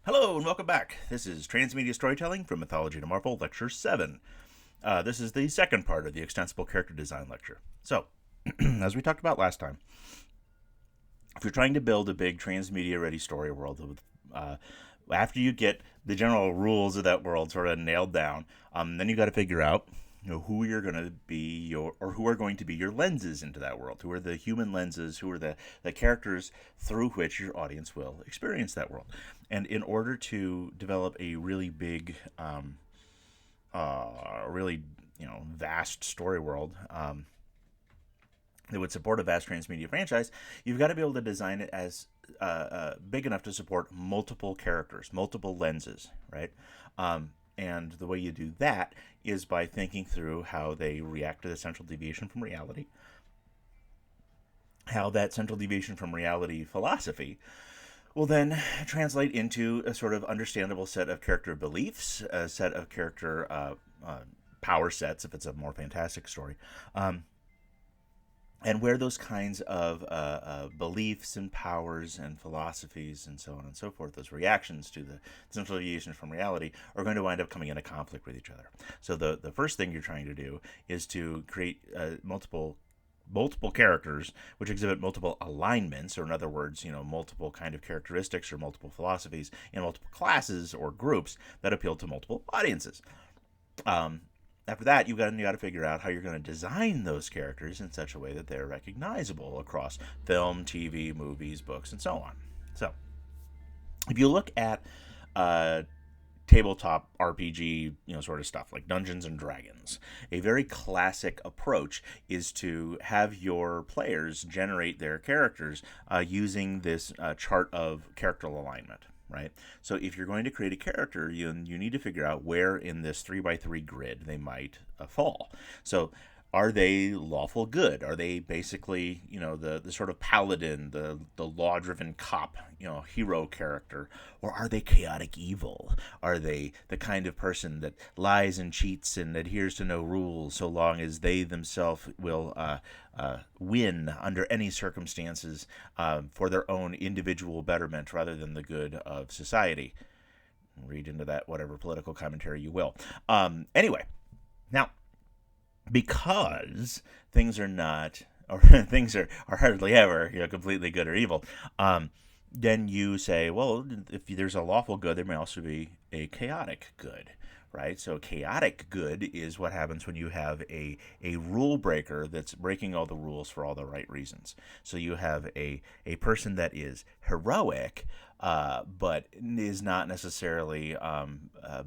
Hello and welcome back. This is Transmedia Storytelling from Mythology to Marvel, Lecture 7. This is the second part of the Extensible Character Design Lecture. So, as we talked about last time, if you're trying to build a big transmedia ready story world, after you get the general rules of that world sort of nailed down, then you got to figure out who you're going to be or who are going to be your lenses into that world. Who are the human lenses? Who are the characters through which your audience will experience that world? And in order to develop a really big, really vast story world, that would support a vast transmedia franchise, you've got to be able to design it as big enough to support multiple characters, multiple lenses, right? And the way you do that is by thinking through how they react to the central deviation from reality, how that central deviation from reality philosophy will then translate into a sort of understandable set of character beliefs, a set of character power sets, if it's a more fantastic story, and where those kinds of beliefs and powers and philosophies and so on and so forth, those reactions to the central deviation from reality, are going to wind up coming into conflict with each other. So the first thing you're trying to do is to create multiple characters which exhibit multiple alignments, or in other words, multiple kind of characteristics or multiple philosophies in multiple classes or groups that appeal to multiple audiences. After that, you got to figure out how you're going to design those characters in such a way that they're recognizable across film, TV, movies, books, and so on. So, if you look at tabletop RPG, sort of stuff like Dungeons and Dragons, a very classic approach is to have your players generate their characters using this chart of character alignment. Right? So if you're going to create a character, you need to figure out where in this 3x3 grid they might fall. So are they lawful good? Are they basically, the sort of paladin, the law-driven cop, hero character? Or are they chaotic evil? Are they the kind of person that lies and cheats and adheres to no rules so long as they themselves will win under any circumstances for their own individual betterment rather than the good of society? Read into that whatever political commentary you will. Anyway, now, because things are not, or things are hardly ever, completely good or evil, then you say, well, if there's a lawful good, there may also be a chaotic good, right? So chaotic good is what happens when you have a rule breaker that's breaking all the rules for all the right reasons. So you have a person that is heroic, but is not necessarily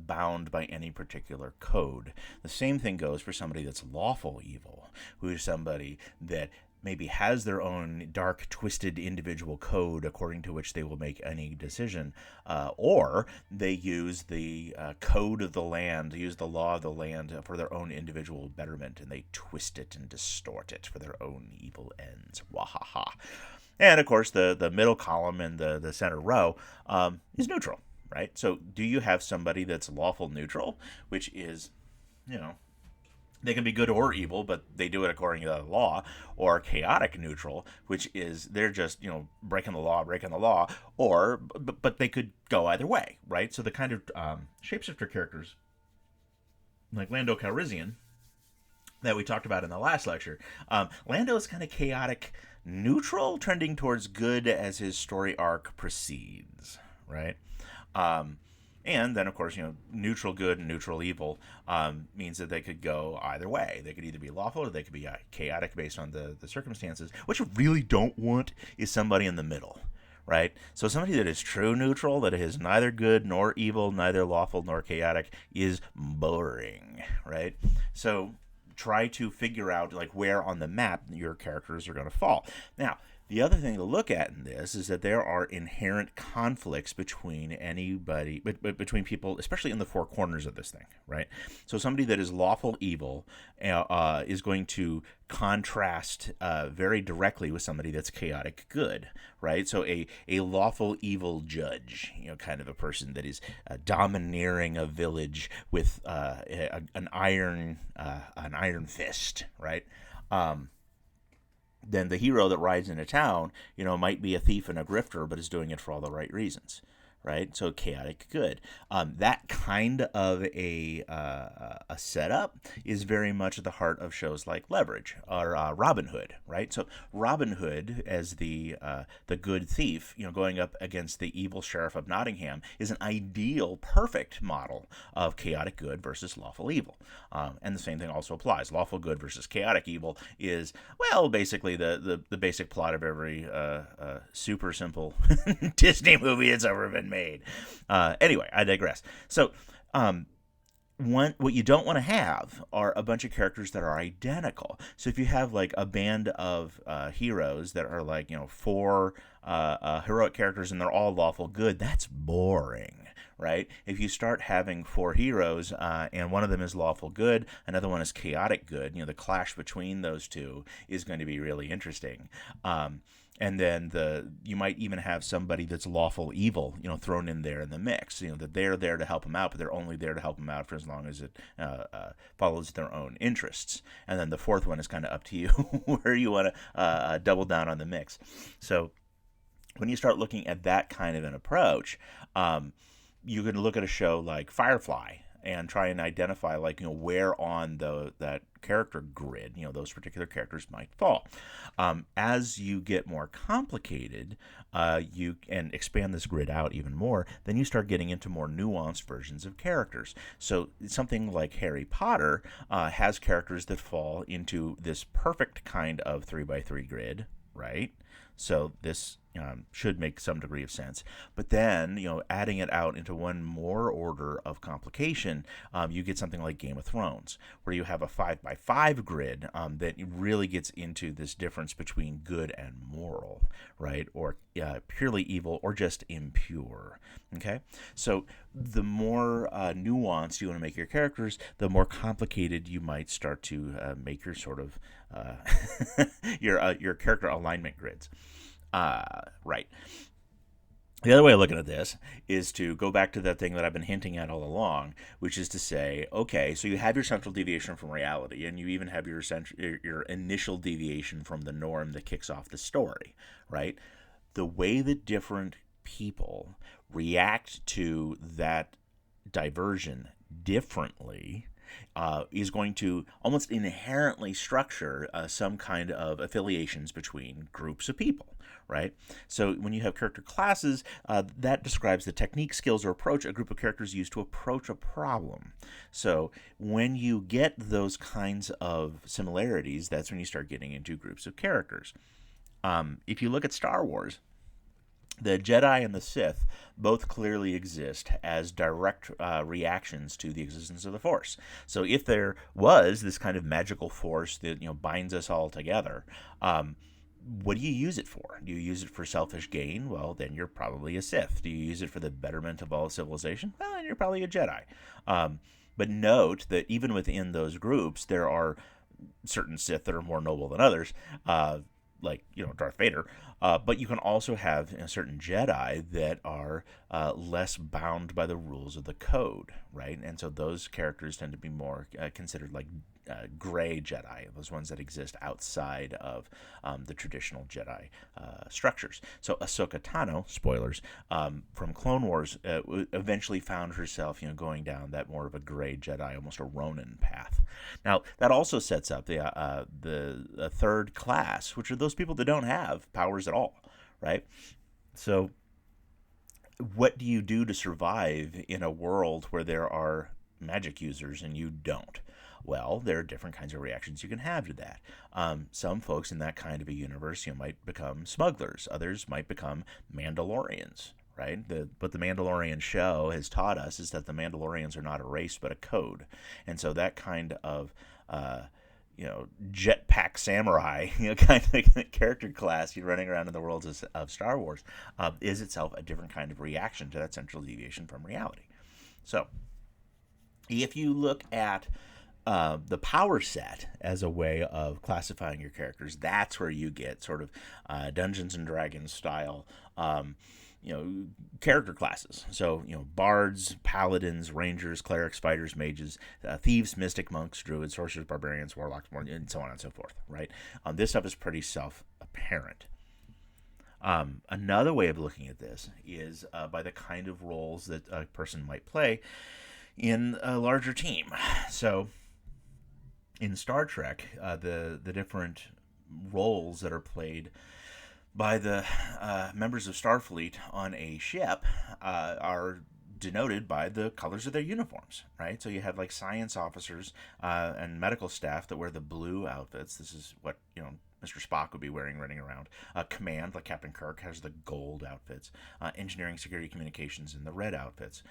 bound by any particular code. The same thing goes for somebody that's lawful evil, who is somebody that maybe has their own dark, twisted individual code according to which they will make any decision, or they use the code of the land, use the law of the land for their own individual betterment, and they twist it and distort it for their own evil ends. Wahaha. And, of course, the middle column and the center row is neutral, right? So do you have somebody that's lawful neutral, which is, they can be good or evil, but they do it according to the law, or chaotic neutral, which is they're just, breaking the law, or, but they could go either way, right? So the kind of shapeshifter characters, like Lando Calrissian, that we talked about in the last lecture, Lando is kind of chaotic neutral, trending towards good as his story arc proceeds, right? And then, of course, neutral good and neutral evil means that they could go either way. They could either be lawful or they could be chaotic based on the circumstances. What you really don't want is somebody in the middle, right? So somebody that is true neutral, that is neither good nor evil, neither lawful nor chaotic, is boring, right? So try to figure out where on the map your characters are going to fall. Now, the other thing to look at in this is that there are inherent conflicts between between people, especially in the four corners of this thing, right? So somebody that is lawful evil is going to contrast very directly with somebody that's chaotic good, right? So a lawful evil judge, kind of a person that is domineering a village with an iron fist, right? Then the hero that rides into town, might be a thief and a grifter, but is doing it for all the right reasons, right? So chaotic good. That kind of a setup is very much at the heart of shows like Leverage or Robin Hood, right? So Robin Hood as the good thief, going up against the evil sheriff of Nottingham, is an ideal, perfect model of chaotic good versus lawful evil. And the same thing also applies. Lawful good versus chaotic evil is, well, basically the basic plot of every super simple Disney movie that's ever been made. Anyway, I digress. So, what you don't want to have are a bunch of characters that are identical. So if you have like a band of heroes that are like, four heroic characters and they're all lawful good, that's boring, right? If you start having four heroes and one of them is lawful good, another one is chaotic good, the clash between those two is going to be really interesting. And then you might even have somebody that's lawful evil, thrown in there in the mix. That they're there to help them out, but they're only there to help them out for as long as it follows their own interests. And then the fourth one is kind of up to you where you want to double down on the mix. So when you start looking at that kind of an approach, you can look at a show like Firefly and try and identify where on that character grid those particular characters might fall. As you get more complicated, you and expand this grid out even more, then you start getting into more nuanced versions of characters. So something like Harry Potter has characters that fall into this perfect kind of 3x3 grid, right? So this should make some degree of sense. But then, adding it out into one more order of complication, you get something like Game of Thrones, where you have a 5x5 grid that really gets into this difference between good and moral, right? Or purely evil or just impure. Okay? So the more nuanced you want to make your characters, the more complicated you might start to make your sort of your character alignment grids. Right. The other way of looking at this is to go back to that thing that I've been hinting at all along, which is to say, okay, so you have your central deviation from reality, and you even have your initial deviation from the norm that kicks off the story, right? The way that different people react to that diversion differently is going to almost inherently structure some kind of affiliations between groups of people, right? So when you have character classes, that describes the technique, skills, or approach a group of characters use to approach a problem. So when you get those kinds of similarities, that's when you start getting into groups of characters. If you look at Star Wars, the Jedi and the Sith both clearly exist as direct reactions to the existence of the Force. So if there was this kind of magical force that binds us all together, what do you use it for? Do you use it for selfish gain? Well, then you're probably a Sith. Do you use it for the betterment of all civilization? Well, then you're probably a Jedi. But note that even within those groups, there are certain Sith that are more noble than others. Like Darth Vader, but you can also have certain Jedi that are less bound by the rules of the code, right? And so those characters tend to be more considered like gray Jedi, those ones that exist outside of the traditional Jedi structures. So Ahsoka Tano, spoilers, from Clone Wars, eventually found herself, going down that more of a gray Jedi, almost a Ronin path. Now that also sets up the third class, which are those people that don't have powers at all, right? So what do you do to survive in a world where there are magic users and you don't? Well, there are different kinds of reactions you can have to that. Some folks in that kind of a universe, might become smugglers. Others might become Mandalorians, right? What the Mandalorian show has taught us is that the Mandalorians are not a race but a code. And so that kind of jetpack samurai, kind of character class you're running around in the worlds of Star Wars is itself a different kind of reaction to that central deviation from reality. So if you look at the power set as a way of classifying your characters, that's where you get sort of Dungeons and Dragons style character classes. So, bards, paladins, rangers, clerics, fighters, mages, thieves, mystic, monks, druids, sorcerers, barbarians, warlocks, and so on and so forth, right? This stuff is pretty self-apparent. Another way of looking at this is by the kind of roles that a person might play in a larger team. So in Star Trek, the different roles that are played by the members of Starfleet on a ship are denoted by the colors of their uniforms, right? So you have like science officers and medical staff that wear the blue outfits. This is what Mr. Spock would be wearing running around. Command, like Captain Kirk, has the gold outfits. Engineering, security, communications, in the red outfits.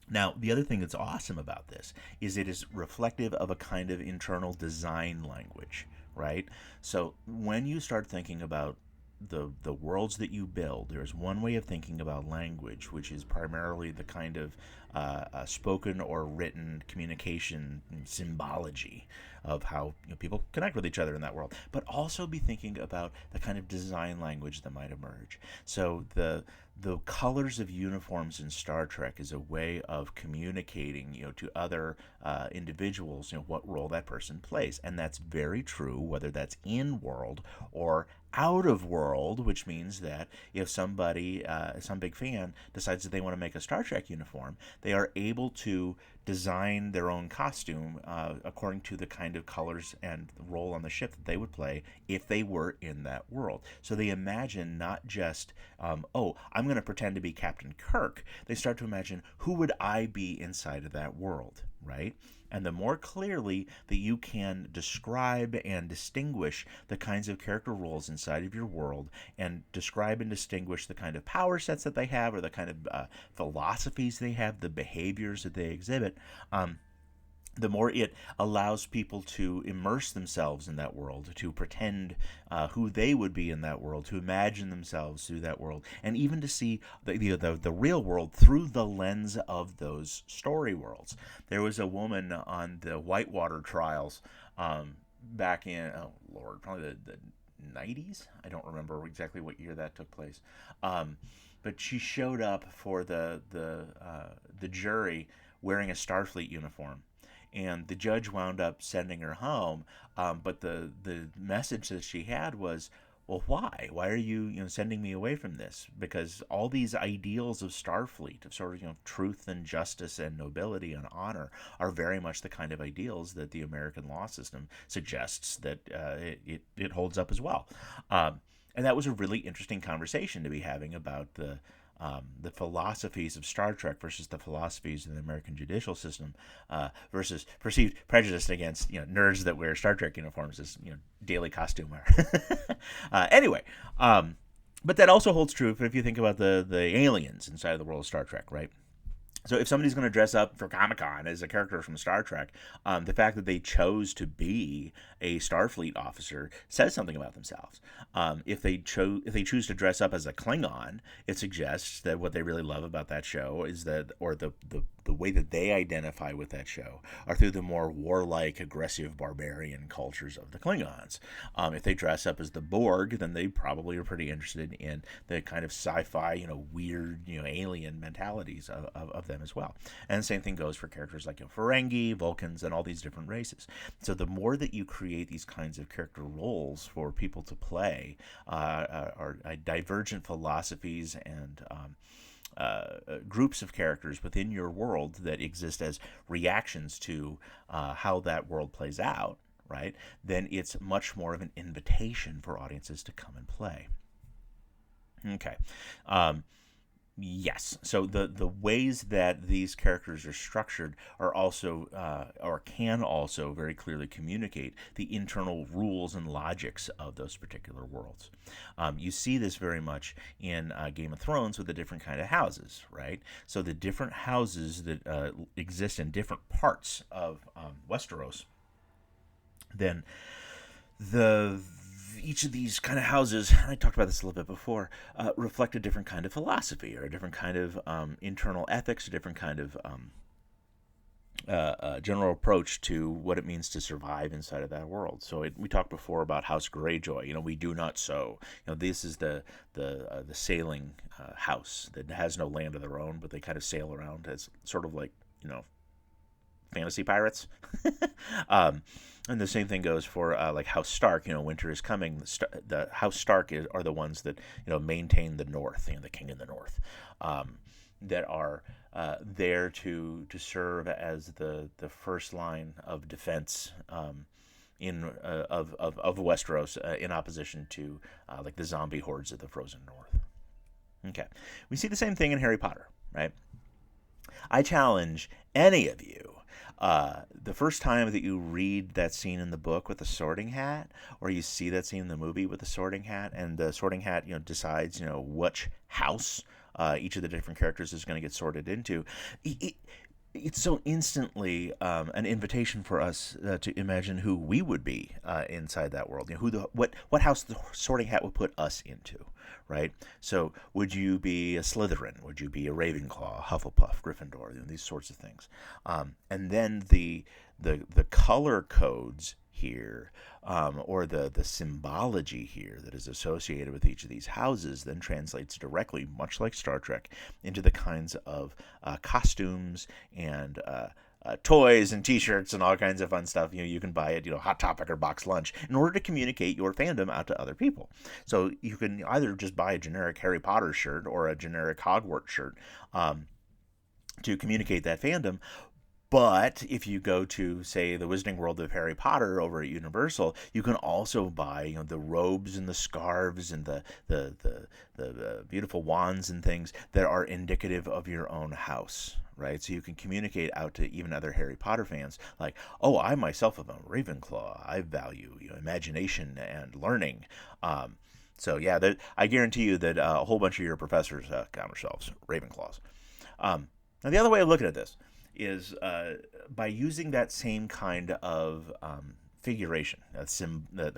Now, the other thing that's awesome about this is it is reflective of a kind of internal design language, right? So when you start thinking about the worlds that you build, there's one way of thinking about language, which is primarily the kind of spoken or written communication symbology of how people connect with each other in that world, but also be thinking about the kind of design language that might emerge. So the colors of uniforms in Star Trek is a way of communicating, to other individuals, what role that person plays, and that's very true whether that's in world or out of world, which means that if somebody, some big fan, decides that they want to make a Star Trek uniform, they are able to design their own costume according to the kind of colors and role on the ship that they would play if they were in that world. So they imagine not just, oh, I'm going to pretend to be Captain Kirk. They start to imagine, who would I be inside of that world, right? And the more clearly that you can describe and distinguish the kinds of character roles inside of your world, and describe and distinguish the kind of power sets that they have, or the kind of philosophies they have, the behaviors that they exhibit, the more it allows people to immerse themselves in that world, to pretend who they would be in that world, to imagine themselves through that world, and even to see the real world through the lens of those story worlds. There was a woman on the Whitewater trials back in, oh Lord, probably the 90s. I don't remember exactly what year that took place. But she showed up for the jury wearing a Starfleet uniform, and the judge wound up sending her home. But the message that she had was, well, why? Why are you sending me away from this? Because all these ideals of Starfleet, of sort of truth and justice and nobility and honor, are very much the kind of ideals that the American law system suggests that it holds up as well. And that was a really interesting conversation to be having about the philosophies of Star Trek versus the philosophies of the American judicial system, versus perceived prejudice against nerds that wear Star Trek uniforms as daily costume wear. Anyway, but that also holds true if you think about the aliens inside of the world of Star Trek, right? So if somebody's going to dress up for Comic-Con as a character from Star Trek, the fact that they chose to be a Starfleet officer says something about themselves. If they choose to dress up as a Klingon, it suggests that what they really love about that show is that, or the way that they identify with that show, are through the more warlike, aggressive, barbarian cultures of the Klingons. If they dress up as the Borg, then they probably are pretty interested in the kind of sci-fi, weird, alien mentalities of them as well. And the same thing goes for characters like Ferengi, Vulcans, and all these different races. So the more that you create these kinds of character roles for people to play, are divergent philosophies and groups of characters within your world that exist as reactions to how that world plays out, right? Then it's much more of an invitation for audiences to come and play. Okay. Yes. So the ways that these characters are structured are also, or can also very clearly communicate the internal rules and logics of those particular worlds. You see this very much in Game of Thrones with the different kind of houses, right? So the different houses that exist in different parts of Westeros, then the each of these kind of houses, I talked about this a little bit before, reflect a different kind of philosophy, or a different kind of internal ethics, a different kind of general approach to what it means to survive inside of that world. So we talked before about House Greyjoy. We do not sow. This is the sailing house that has no land of their own, but they kind of sail around as sort of like fantasy pirates. um, and the same thing goes for like House Stark. Winter is coming. The House Stark are the ones that maintain the North. The king in the North, that are there to serve as the first line of defense. In of Westeros, in opposition to like the zombie hordes of the frozen north. Okay, we see the same thing in Harry Potter, right? I challenge any of you. The first time that you read that scene in the book with the Sorting Hat, or you see that scene in the movie with the Sorting Hat, and the Sorting Hat, decides, which house each of the different characters is going to get sorted into. It's so instantly an invitation for us to imagine who we would be inside that world. What house the Sorting Hat would put us into, right? So, would you be a Slytherin? Would you be a Ravenclaw, Hufflepuff, Gryffindor? These sorts of things, and then the color codes here, or the symbology here that is associated with each of these houses, then translates directly, much like Star Trek, into the kinds of costumes and toys and T-shirts and all kinds of fun stuff you can buy at Hot Topic or Box Lunch in order to communicate your fandom out to other people. So you can either just buy a generic Harry Potter shirt or a generic Hogwarts shirt to communicate that fandom. But if you go to, say, the Wizarding World of Harry Potter over at Universal, you can also buy, the robes and the scarves and the beautiful wands and things that are indicative of your own house, right? So you can communicate out to even other Harry Potter fans, like, oh, I myself am a Ravenclaw. I value imagination and learning. So yeah, I guarantee you that a whole bunch of your professors count yourselves Ravenclaws. Now the other way of looking at this is by using that same kind of figuration, that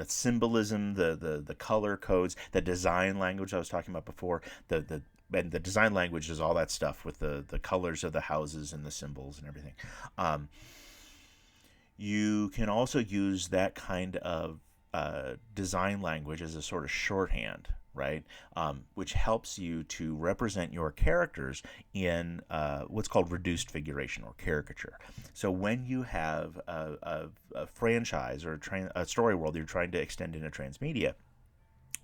symbolism, the color codes, the design language I was talking about before. And the design language is all that stuff with the colors of the houses and the symbols and everything. You can also use that kind of design language as a sort of shorthand, right? Which helps you to represent your characters in what's called reduced figuration or caricature. So when you have a franchise or a story world you're trying to extend into transmedia,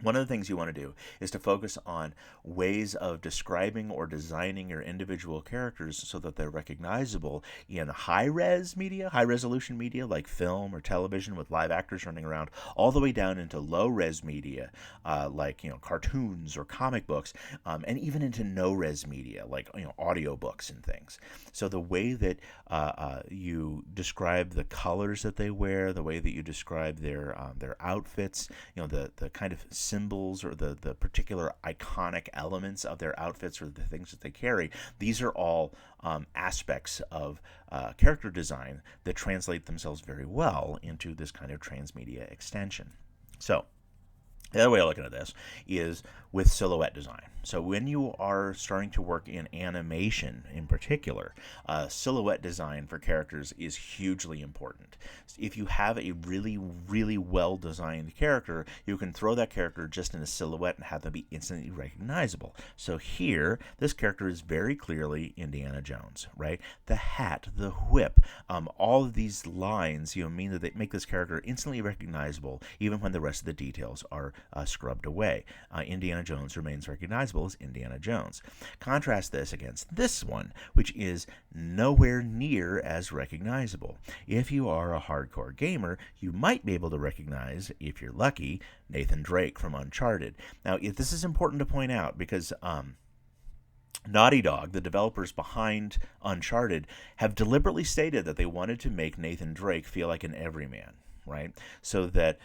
one of the things you want to do is to focus on ways of describing or designing your individual characters so that they're recognizable in high-resolution media like film or television with live actors running around, all the way down into low-res media like cartoons or comic books, and even into no-res media like audiobooks and things. So the way that you describe the colors that they wear, the way that you describe their outfits, the kind of symbols or the particular iconic elements of their outfits or the things that they carry, these are all aspects of character design that translate themselves very well into this kind of transmedia extension. So the other way of looking at this is with silhouette design. So when you are starting to work in animation in particular, silhouette design for characters is hugely important. If you have a really, really well-designed character, you can throw that character just in a silhouette and have them be instantly recognizable. So here, this character is very clearly Indiana Jones, right? The hat, the whip, all of these lines, mean that they make this character instantly recognizable even when the rest of the details are scrubbed away. Indiana Jones remains recognizable as Indiana Jones. Contrast this against this one, which is nowhere near as recognizable. If you are a hardcore gamer, you might be able to recognize, if you're lucky, Nathan Drake from Uncharted. Now, this is important to point out because Naughty Dog, the developers behind Uncharted, have deliberately stated that they wanted to make Nathan Drake feel like an everyman. Right, so that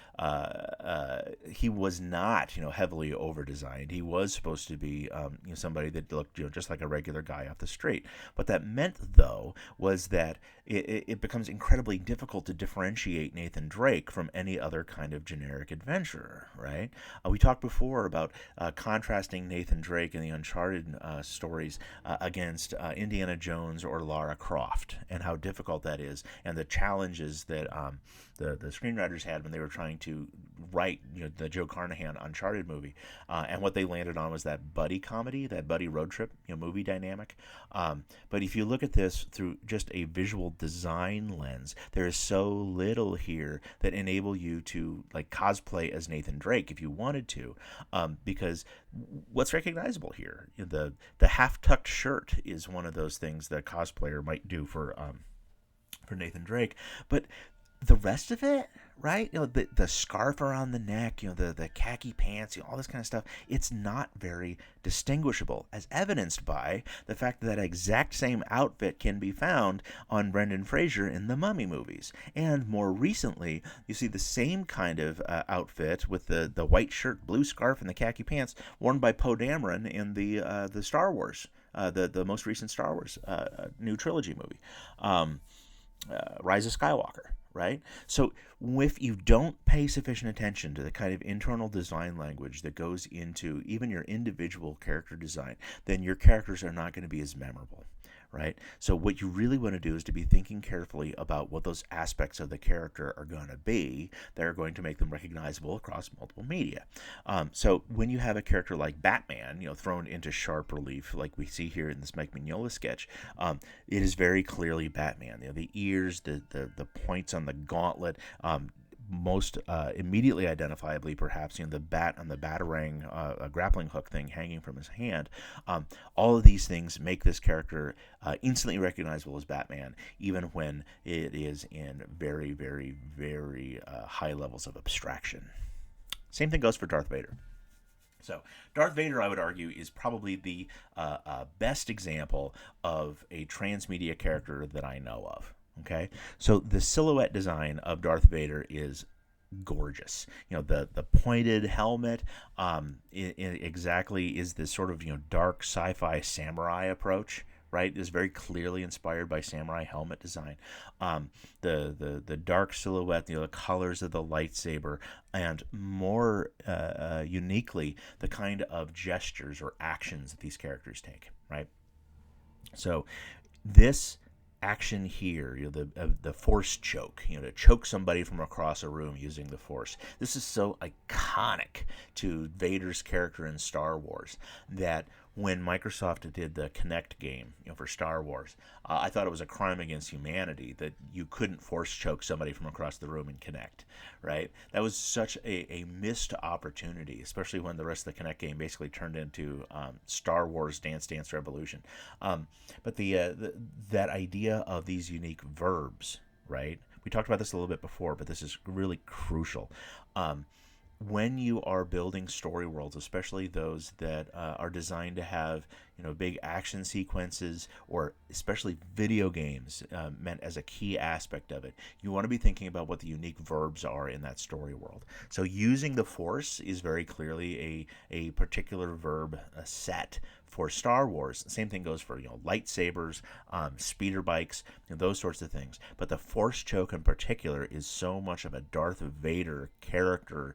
he was not, heavily over-designed. He was supposed to be, somebody that looked, just like a regular guy off the street. What that meant, though, was that it becomes incredibly difficult to differentiate Nathan Drake from any other kind of generic adventurer. Right? We talked before about contrasting Nathan Drake in the Uncharted stories against Indiana Jones or Lara Croft, and how difficult that is, and the challenges that the the screenwriters had when they were trying to write the Joe Carnahan Uncharted movie, and what they landed on was that buddy comedy, that buddy road trip movie dynamic. But if you look at this through just a visual design lens, there is so little here that enable you to like cosplay as Nathan Drake if you wanted to, because what's recognizable here? The half tucked shirt is one of those things that a cosplayer might do for Nathan Drake, but the rest of it, right? The scarf around the neck, the khaki pants, all this kind of stuff. It's not very distinguishable, as evidenced by the fact that exact same outfit can be found on Brendan Fraser in the Mummy movies, and more recently, you see the same kind of outfit with the white shirt, blue scarf, and the khaki pants worn by Poe Dameron in the Star Wars, the most recent Star Wars new trilogy movie. Rise of Skywalker, right? So if you don't pay sufficient attention to the kind of internal design language that goes into even your individual character design, then your characters are not going to be as memorable, right? So what you really want to do is to be thinking carefully about what those aspects of the character are going to be that are going to make them recognizable across multiple media. So when you have a character like Batman, thrown into sharp relief, like we see here in this Mike Mignola sketch, it is very clearly Batman. The ears, the points on the gauntlet, most immediately identifiably, perhaps, the bat on the batarang, a grappling hook thing hanging from his hand. All of these things make this character instantly recognizable as Batman, even when it is in very, very, very high levels of abstraction. Same thing goes for Darth Vader. So Darth Vader, I would argue, is probably the best example of a transmedia character that I know of. Okay, so the silhouette design of Darth Vader is gorgeous. The pointed helmet exactly is this sort of dark sci-fi samurai approach. Right, is very clearly inspired by samurai helmet design. The dark silhouette, the colors of the lightsaber, and more uniquely, the kind of gestures or actions that these characters take. Right, so this action here, the force choke, to choke somebody from across a room using the force. This is so iconic to Vader's character in Star Wars that when Microsoft did the Kinect game, for Star Wars, I thought it was a crime against humanity that you couldn't force choke somebody from across the room in Kinect, right? That was such a missed opportunity, especially when the rest of the Kinect game basically turned into Star Wars Dance Dance Revolution. But that idea of these unique verbs, right? We talked about this a little bit before, but this is really crucial. When you are building story worlds, especially those that are designed to have big action sequences, or especially video games meant as a key aspect of it, you want to be thinking about what the unique verbs are in that story world. So using the Force is very clearly a particular verb set for Star Wars. Same thing goes for lightsabers, speeder bikes, those sorts of things. But the Force choke in particular is so much of a Darth Vader character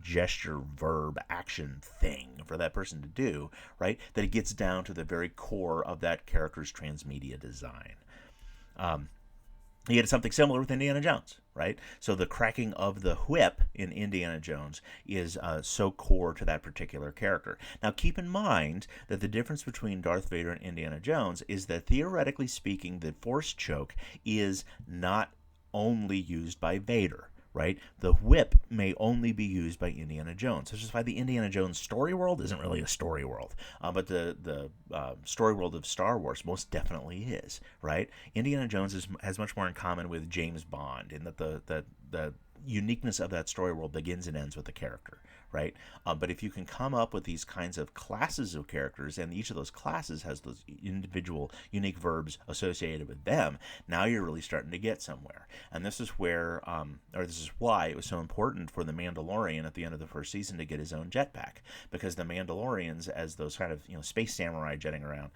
gesture, verb, action thing for that person to do, right? That it gets down to the very core of that character's transmedia design. You get something similar with Indiana Jones, right? So the cracking of the whip in Indiana Jones is so core to that particular character. Now, keep in mind that the difference between Darth Vader and Indiana Jones is that, theoretically speaking, the Force choke is not only used by Vader. Right? The whip may only be used by Indiana Jones, which is why the Indiana Jones story world isn't really a story world. But the story world of Star Wars most definitely is, right? Indiana Jones has much more in common with James Bond in that the uniqueness of that story world begins and ends with the character, right? But if you can come up with these kinds of classes of characters, and each of those classes has those individual unique verbs associated with them, now you're really starting to get somewhere. And this is where, or this is why it was so important for the Mandalorian at the end of the first season to get his own jetpack, because the Mandalorians, as those kind of space samurai jetting around,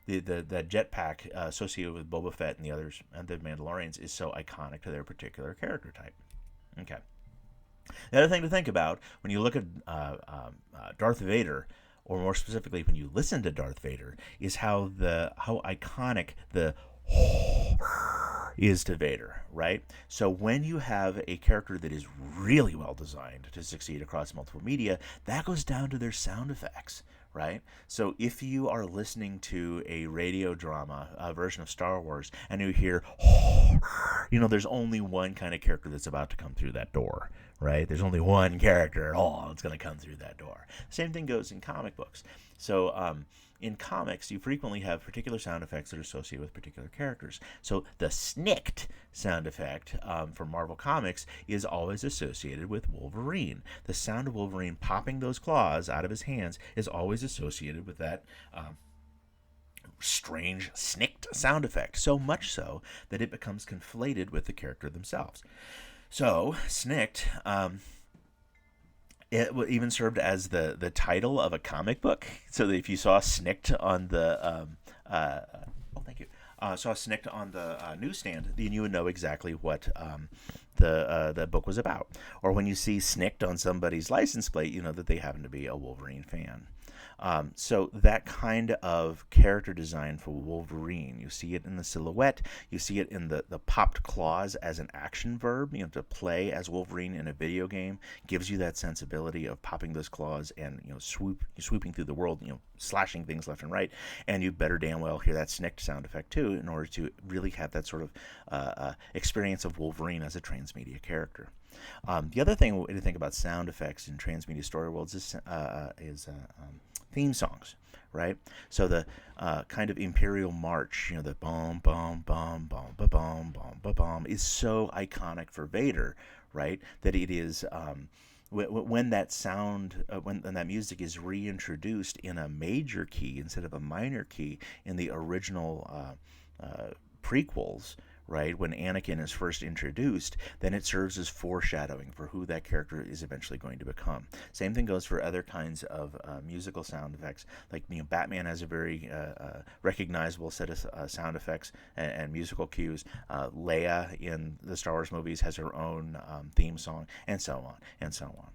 the jetpack associated with Boba Fett and the others and the Mandalorians is so iconic to their particular character type. Okay. The other thing to think about when you look at Darth Vader, or more specifically when you listen to Darth Vader, is how iconic the is to Vader, right? So when you have a character that is really well designed to succeed across multiple media, that goes down to their sound effects, right? So if you are listening to a radio drama version of Star Wars and you hear, there's only one kind of character that's about to come through that door, right? There's only one character at all that's going to come through that door. Same thing goes in comic books. So in comics, you frequently have particular sound effects that are associated with particular characters. So the snicked sound effect for Marvel Comics is always associated with Wolverine. The sound of Wolverine popping those claws out of his hands is always associated with that strange snicked sound effect, so much so that it becomes conflated with the character themselves. So snicked it even served as the title of a comic book. So that if you saw snicked on the thank you, saw snicked on the newsstand, then you would know exactly what the book was about. Or when you see snicked on somebody's license plate, you know that they happen to be a Wolverine fan. So that kind of character design for Wolverine, you see it in the silhouette, you see it in the popped claws as an action verb, to play as Wolverine in a video game gives you that sensibility of popping those claws and, swooping through the world, slashing things left and right. And you better damn well hear that snicked sound effect too in order to really have that sort of experience of Wolverine as a transmedia character. The other thing to think about sound effects in transmedia story worlds is theme songs, right? So the kind of Imperial March, the bum bum bum bum ba bum bum ba bum is so iconic for Vader, right? That it is when that sound, when that music is reintroduced in a major key instead of a minor key in the original prequels, right, when Anakin is first introduced, then it serves as foreshadowing for who that character is eventually going to become. Same thing goes for other kinds of musical sound effects. Like, Batman has a very recognizable set of sound effects and musical cues. Leia in the Star Wars movies has her own theme song, and so on, and so on.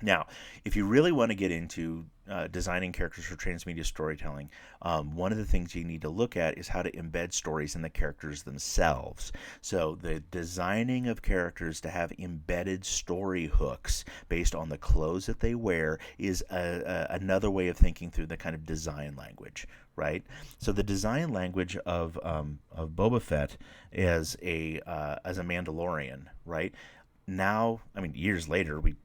Now, if you really want to get into designing characters for transmedia storytelling, one of the things you need to look at is how to embed stories in the characters themselves. So the designing of characters to have embedded story hooks based on the clothes that they wear is another way of thinking through the kind of design language, right? So the design language of Boba Fett as a Mandalorian, right? Now, years later, we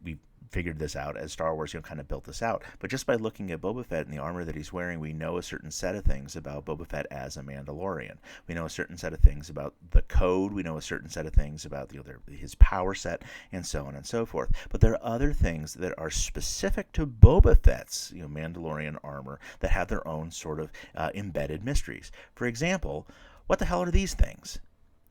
figured this out as Star Wars, kind of built this out. But just by looking at Boba Fett and the armor that he's wearing, we know a certain set of things about Boba Fett as a Mandalorian. We know a certain set of things about the code. We know a certain set of things about his power set, and so on and so forth. But there are other things that are specific to Boba Fett's, Mandalorian armor that have their own sort of embedded mysteries. For example, what the hell are these things?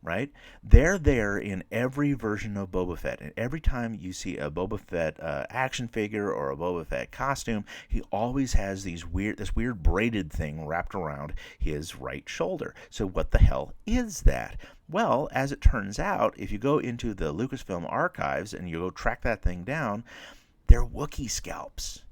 Right? They're there in every version of Boba Fett. And every time you see a Boba Fett action figure or a Boba Fett costume, he always has this weird braided thing wrapped around his right shoulder. So what the hell is that? Well, as it turns out, if you go into the Lucasfilm archives and you go track that thing down, they're Wookiee scalps,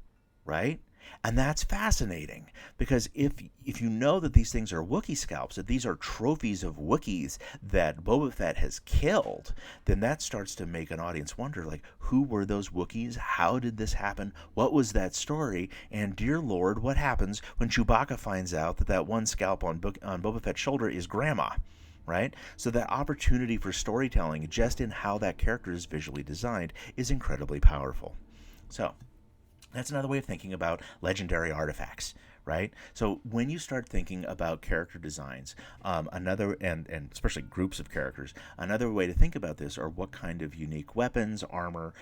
right? And that's fascinating because if you know that these things are Wookiee scalps, that these are trophies of Wookiees that Boba Fett has killed, then that starts to make an audience wonder, like, who were those Wookiees? How did this happen? What was that story? And dear Lord, what happens when Chewbacca finds out that one scalp on Boba Fett's shoulder is Grandma? Right? So that opportunity for storytelling just in how that character is visually designed is incredibly powerful. So that's another way of thinking about legendary artifacts, right? So when you start thinking about character designs, another and especially groups of characters, another way to think about this are what kind of unique weapons, armor,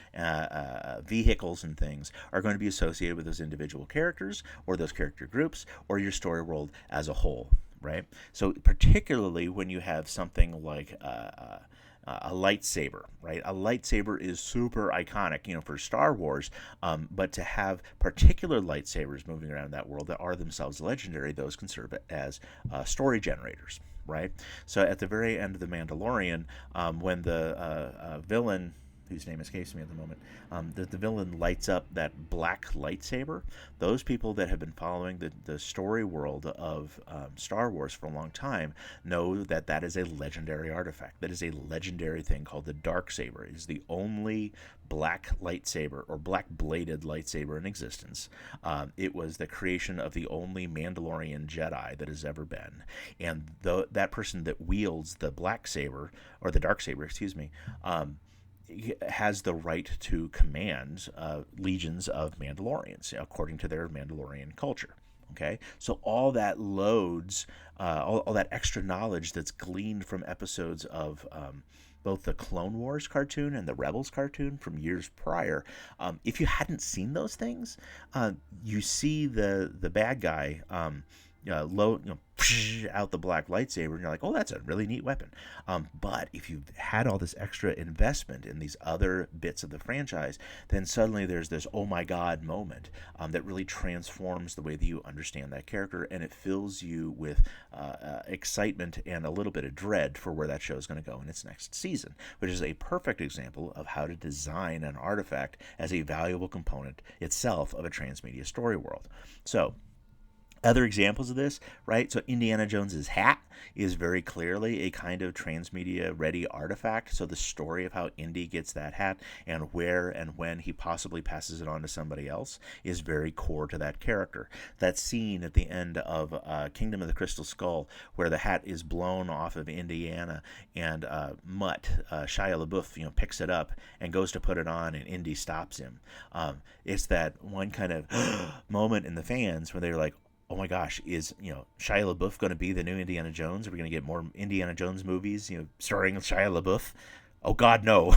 vehicles, and things are going to be associated with those individual characters or those character groups or your story world as a whole, right? So particularly when you have something like a lightsaber, right? A lightsaber is super iconic, for Star Wars, but to have particular lightsabers moving around that world that are themselves legendary, those can serve as story generators, right? So at the very end of The Mandalorian, when the villain, whose name escapes me at the moment, the villain lights up that black lightsaber. Those people that have been following the story world of Star Wars for a long time know that that is a legendary artifact. That is a legendary thing called the dark saber. It is the only black lightsaber or black bladed lightsaber in existence. It was the creation of the only Mandalorian Jedi that has ever been, and that person that wields the black saber or the dark saber, excuse me, has the right to command legions of Mandalorians according to their Mandalorian culture. Okay, so all that loads, all that extra knowledge that's gleaned from episodes of both the Clone Wars cartoon and the Rebels cartoon from years prior. If you hadn't seen those things, you see the bad guy out the black lightsaber, and you're like, oh, that's a really neat weapon. But if you've had all this extra investment in these other bits of the franchise, then suddenly there's this oh my god moment that really transforms the way that you understand that character, and it fills you with excitement and a little bit of dread for where that show is going to go in its next season, which is a perfect example of how to design an artifact as a valuable component itself of a transmedia story world. So, other examples of this, right? So Indiana Jones's hat is very clearly a kind of transmedia ready artifact. So the story of how Indy gets that hat and where and when he possibly passes it on to somebody else is very core to that character. That scene at the end of Kingdom of the Crystal Skull where the hat is blown off of Indiana and Shia LaBeouf, picks it up and goes to put it on and Indy stops him. It's that one kind of moment in the fans where they're like, oh my gosh, is Shia LaBeouf going to be the new Indiana Jones? Are we going to get more Indiana Jones movies, starring Shia LaBeouf? Oh God, no!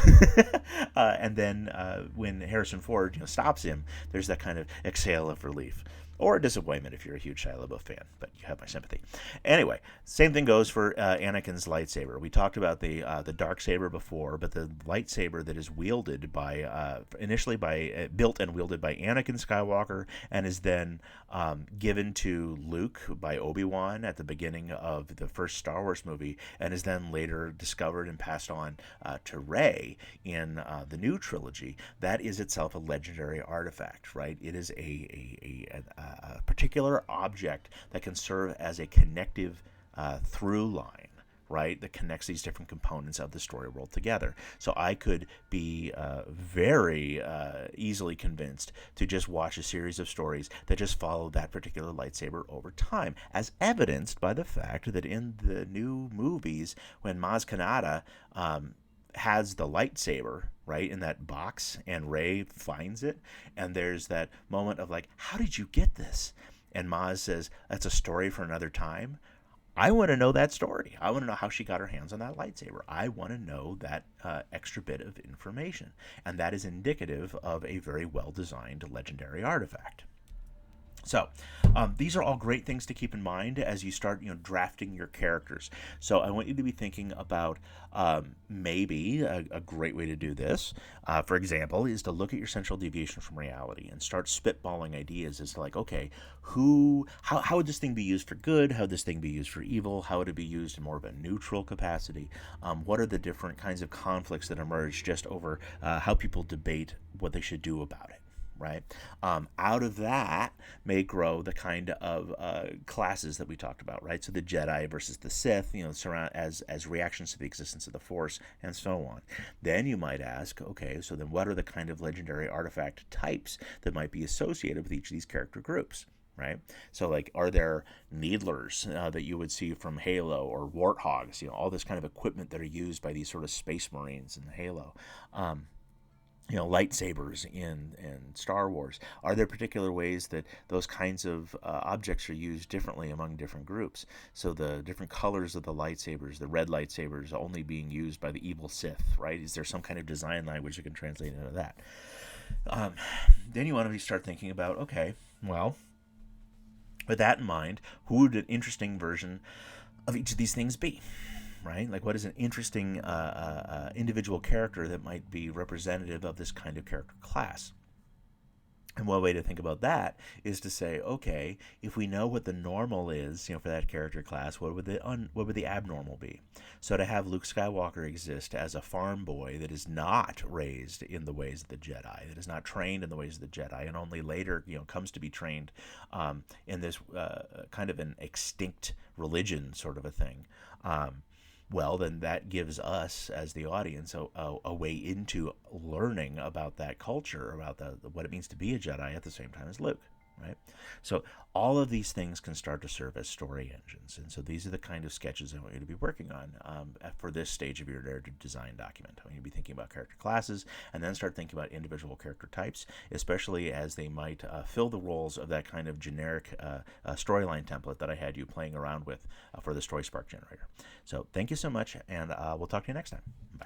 And then when Harrison Ford stops him, there's that kind of exhale of relief. Or disappointment if you're a huge Shia LaBeouf fan, but you have my sympathy. Anyway, same thing goes for Anakin's lightsaber. We talked about the dark saber before, but the lightsaber that is wielded by initially built and wielded by Anakin Skywalker, and is then given to Luke by Obi-Wan at the beginning of the first Star Wars movie, and is then later discovered and passed on to Rey in the new trilogy. That is itself a legendary artifact, right? It is a particular object that can serve as a connective through line, right, that connects these different components of the story world together. So I could be very easily convinced to just watch a series of stories that just follow that particular lightsaber over time, as evidenced by the fact that in the new movies, when Maz Kanata has the lightsaber, right, in that box, and Rey finds it, and there's that moment of like, how did you get this? And Maz says, that's a story for another time. I want to know that story. I want to know how she got her hands on that lightsaber. I want to know that extra bit of information. And that is indicative of a very well-designed legendary artifact. So these are all great things to keep in mind as you start drafting your characters. So I want you to be thinking about maybe a great way to do this, for example, is to look at your central deviation from reality and start spitballing ideas as to like, okay, how would this thing be used for good? How would this thing be used for evil? How would it be used in more of a neutral capacity? What are the different kinds of conflicts that emerge just over how people debate what they should do about it? Right? Out of that may grow the kind of classes that we talked about, right? So the Jedi versus the Sith, surround as reactions to the existence of the Force, and so on. Then you might ask, okay, so then what are the kind of legendary artifact types that might be associated with each of these character groups? Right? So like, are there needlers that you would see from Halo, or warthogs, all this kind of equipment that are used by these sort of space marines in Halo? Lightsabers in Star Wars. Are there particular ways that those kinds of objects are used differently among different groups? So the different colors of the lightsabers, the red lightsabers only being used by the evil Sith, right? Is there some kind of design language that can translate into that? Then you want to start thinking about, okay, well, with that in mind, who would an interesting version of each of these things be? Right? Like, what is an interesting individual character that might be representative of this kind of character class? And one way to think about that is to say, okay, if we know what the normal is, for that character class, what would the abnormal be? So to have Luke Skywalker exist as a farm boy that is not raised in the ways of the Jedi, that is not trained in the ways of the Jedi, and only later, comes to be trained in this kind of an extinct religion sort of a thing. Well, then that gives us, as the audience, a way into learning about that culture, about what it means to be a Jedi at the same time as Luke, right? So all of these things can start to serve as story engines. And so these are the kind of sketches I want you to be working on for this stage of your narrative design document. I want you to be thinking about character classes and then start thinking about individual character types, especially as they might fill the roles of that kind of generic storyline template that I had you playing around with for the Story Spark generator. So thank you so much, and we'll talk to you next time. Bye.